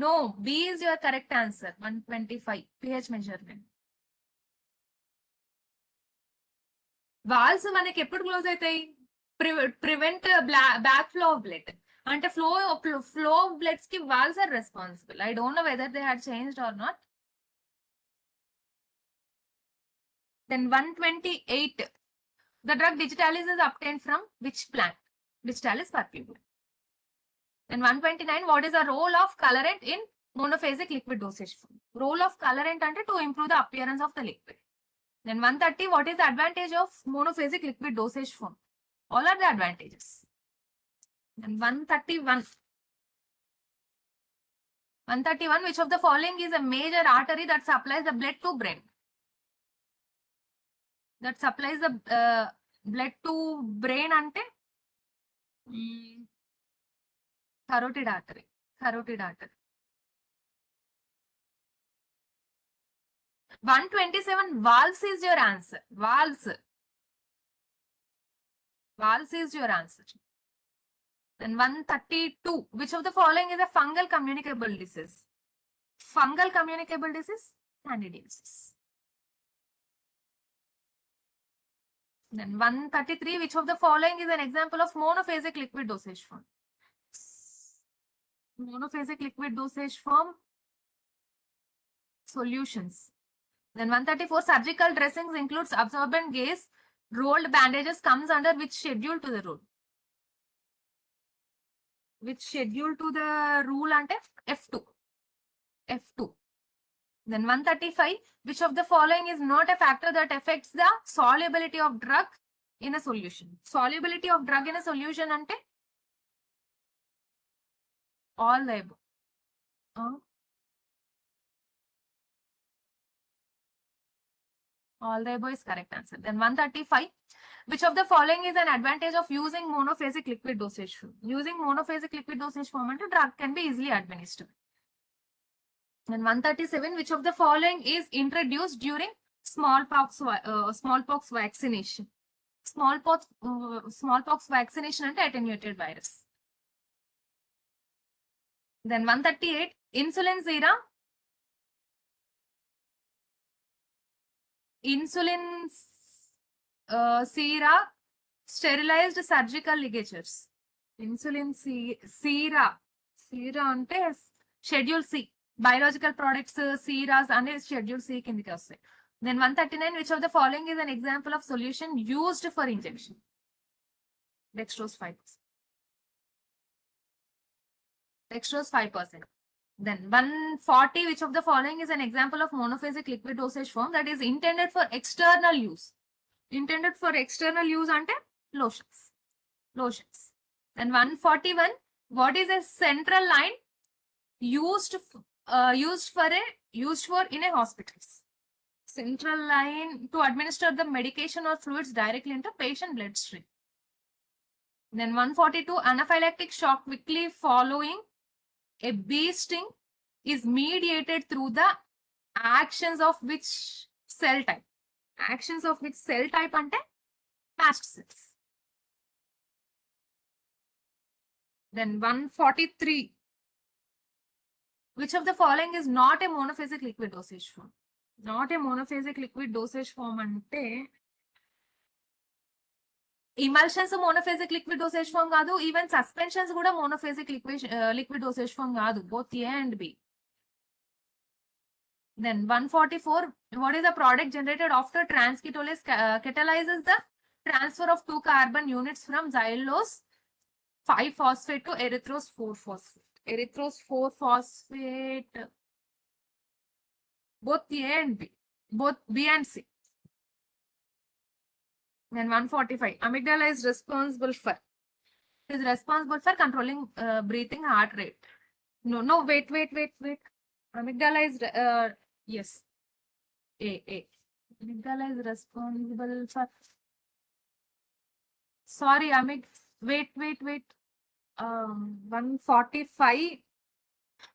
Speaker 1: No, B is your correct answer. 125 pH measurement. Valves మనకి ఎప్పుడు close అవుతాయి? Prevent back flow of blood. అంటే flow of bloods కి valves are responsible. I don't know whether they had changed or not. Then 128. The drug digitalis is obtained from which plant? Digitalis purpura. Then 129. What is the role of colorant in monophasic liquid dosage form? Role of colorant ante to improve the appearance of the liquid. Then 130. What is the advantage of monophasic liquid dosage form? All are the advantages. Then 131. 131. Which of the following is a major artery that supplies the blood to brain? That supplies the blood to brain ante carotid artery. Carotid artery. 127. Valves is your answer. Valves. Valves is your answer. Then 132. Which of the following is a fungal communicable disease? Fungal communicable disease? Candidiasis. Then 133. Which of the following is an example of monophasic liquid dosage form? Monophasic liquid dosage form. Solutions. Then 134. Surgical dressings includes absorbent gaze. Rolled bandages comes under which schedule to the rule? Which schedule to the rule ante F2. F2. Then 135. Which of the following is not a factor that affects the solubility of drug in a solution? Solubility of drug in a solution ante all the above. All the above is correct answer. Then 135. Which of the following is an advantage of using monophasic liquid dosage form? Using monophasic liquid dosage form ante drug can be easily administered. Then 137. Which of the following is introduced during smallpox vaccination? Smallpox vaccination ante attenuated virus. Then 138. Insulin sera sterilized surgical ligatures. Insulin sera ante schedule C. Biological products seras and schedule C kindiki vastayi. Then 139. Which of the following is an example of solution used for injection? Dextrose 5%. Dextrose 5%. Then 140. Which of the following is an example of monophasic liquid dosage form that is intended for external use? Intended for external use ante lotions. Then 141. What is a central line used for in a hospital? Central line to administer the medication or fluids directly into patient bloodstream. Then 142. Anaphylactic shock quickly following a bee sting is mediated through the actions of which cell type? Actions of which cell type ante mast cells. Then 143. Which of the following is not a monophasic liquid dosage form? Not a monophasic liquid dosage form ante emulsions monophasic liquid dosage form kaadu, even suspensions kuda monophasic liquid dosage form kaadu, both A and B. Then 144. What is the product generated after transketolase catalyzes the transfer of 2 carbon units from xylulose 5-phosphate to erythrose 4-phosphate? Erythrose 4-phosphate, both A and B, both B and C. Then 145. Amygdala is responsible for controlling breathing, heart rate. No, wait. Amygdala is yes, A. Amygdala is responsible for, sorry, wait. 145.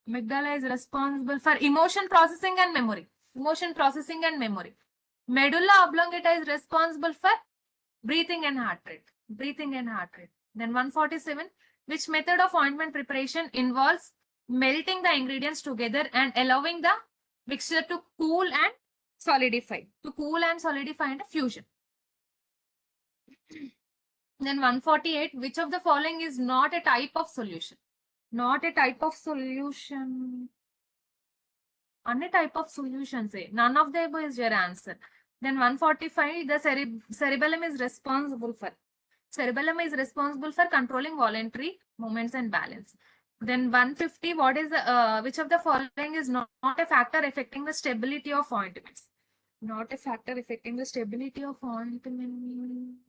Speaker 1: Amygdala is responsible for emotion processing and memory. emotion processing and memory. Medulla oblongata is responsible for breathing and heart rate. Breathing and heart rate. Then 147, which method of ointment preparation involves melting the ingredients together and allowing the mixture to cool and solidify. To cool and solidify and fusion. Then 148, which of the following is not a type of solution? Not a type of solution. Any type of solution, say. None of the above is your answer. Then 145, the cerebellum is responsible for. Cerebellum is responsible for controlling voluntary movements and balance. Then 150, what is which of the following is not a factor affecting the stability of ointments? Not a factor affecting the stability of ointments.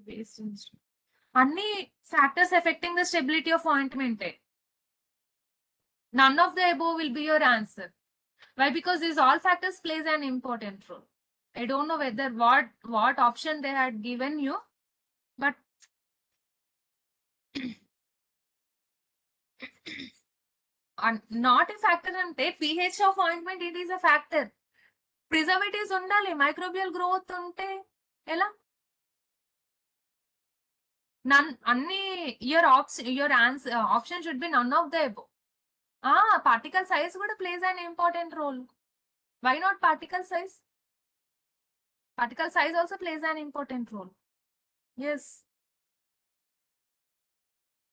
Speaker 1: Based on any factors affecting the stability of ointment. None of the above will be your answer. Why? Because these all factors plays an important role. I don't know whether what option they had given you, but not a factor ante pH of ointment, it is a factor. Preservatives undali, microbial growth unte ela? None, your answer option should be none of the above. Particle size would plays an important role. Why not particle size? Particle size also plays an important role. Yes.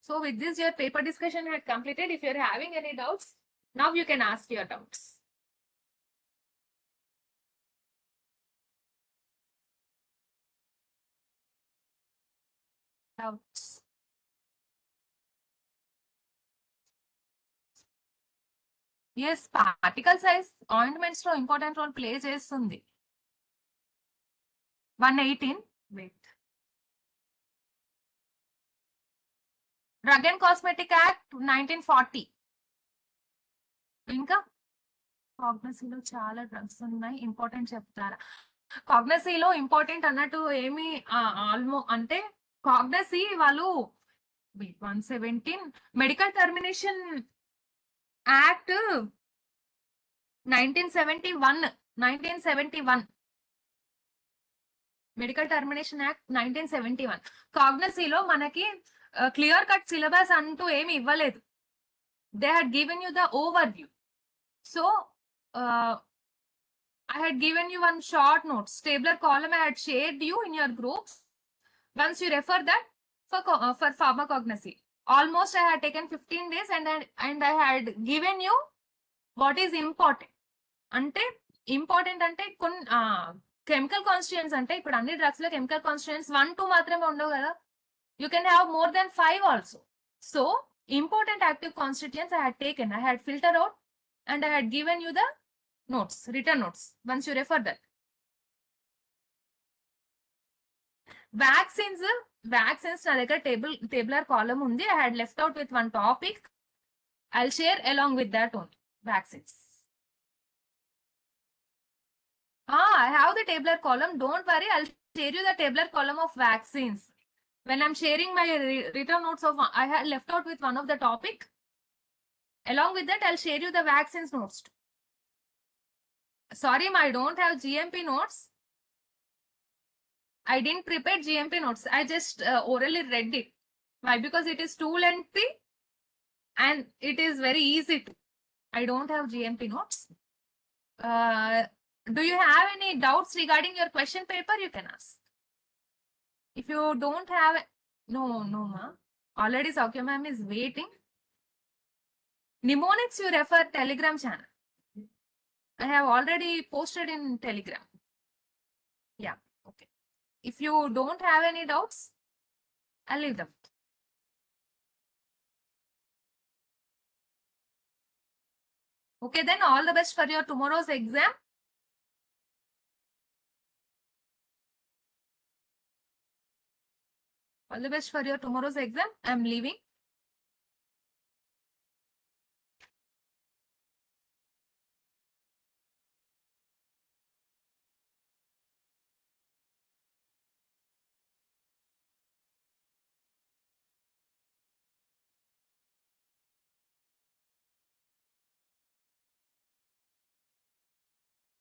Speaker 1: So with this, your paper discussion had completed. If you're having any doubts, now you can ask your doubts. Doubts. Yes, particle size ointments లో important role play చేస్తుంది. 118. Wait. Drug and Cosmetic Act 1940. ఇంకా కాగ్నసీలో చాలా drugs ఉన్నాయి, important చెప్తారా? కాగ్నసీలో important అన్నట్టు ఏమి అంటే కాగ్నసీ వాళ్ళు 117 medical termination act 1971 medical termination act 1971. కాగ్నసీలో మనకి క్లియర్ కట్ సిలబస్ అంటూ ఏమి ఇవ్వలేదు. They had given you the overview. So I had given you one short notes. Tabular column I had shared you in your groups. Once you refer that for pharmacognosy. Almost I had taken 15 days and I had given you what is important. అంటే important అంటే కొన్ని chemical constituents అంటే ఇప్పుడు అన్ని drugs లో chemical constituents 1, 2 మాత్రమే ఉండవు కదా. You can have more than 5 also. So important active constituents I had taken, I had filtered out and I had given you the notes, written notes. Once you refer that. Vaccines నా దగ్గర tabular column ఉంది. I had left out with one topic. I'll share along with that only. Vaccines. I have the tabular column. Don't worry, I'll share you the tabular column of vaccines. When I'm sharing my written notes of, I had left out with one of the topic. Along with that, I'll share you the vaccines notes too. Sorry, I don't have GMP notes. I didn't prepare GMP notes. I just orally read it. Why? Because it is too lengthy and it is very easy to. I don't have GMP notes. Do you have any doubts regarding your question paper? You can ask. If you don't have, no, ma. Already Saukya ma'am is waiting. Mnemonics you refer Telegram channel. I have already posted in Telegram. Yeah, okay. If you don't have any doubts, I'll leave them. Okay, then all the best for your tomorrow's exam. All the best for your tomorrow's exam. I'm leaving.